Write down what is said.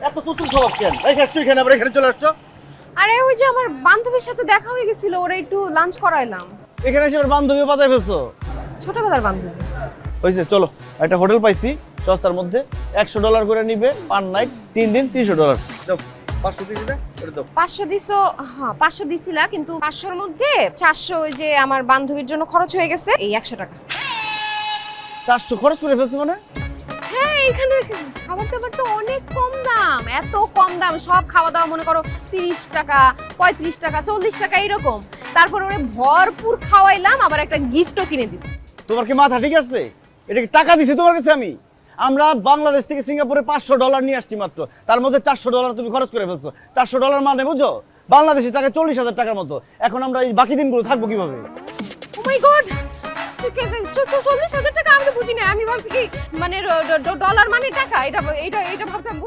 এত তুতুল স্বভাব কেন? আসছো এখানে আবার এখানে চলে আসছো? আরে ওই যে আমার বান্ধবীর সাথে দেখা হয়ে গেছিল, ওরা একটু লাঞ্চ করাইলাম। এখানে এসে আবার বান্ধবী পাতায় ফেলছো? ছোটবেলার বান্ধবী। হয়েছে, চলো একটা হোটেল পাইছি সস্তার মধ্যে, $100 করে নিবে পার নাইট, 3 দিন $300। দাও 500 দিয়ে দিবে, এটা দাও। 500 দিছো? হ্যাঁ 500 দিছিলা, কিন্তু 500 এর মধ্যে 400 ওই যে আমার বান্ধবীর জন্য খরচ হয়ে গেছে, এই 100 টাকা। 400 খরচ করে ফেলছো মানে? হ্যাঁ এখানে খাবার দাবার তো অনেক কম দাম, এত কম দাম, সব খাওয়া দাওয়া মনে করো 30 টাকা 35 টাকা 40 টাকা এরকম। তারপর ওরে ভরপুর খাওয়াইলাম, আবার একটা গিফটও কিনে দিছি। তোমার কি মাথা ঠিক আছে? এটা কি টাকা দিছি তোমার কাছে আমি? আমরা বাংলাদেশ থেকে সিঙ্গাপুরে $500 নিয়ে আসছি মাত্র, তার মধ্যে $400 তুমি খরচ করে ফেলছো। $400 মানে বুঝো বাংলাদেশি টাকা 40,000 টাকার মতো। এখন আমরা এই বাকি দিনগুলো থাকবো কিভাবে? ও মাই গড, 40,000 টাকা! আমি তো বুঝি না, আমি ভাবছি কি মানে ডলার মানে টাকা, এটা ভাবছি, আমি বুঝি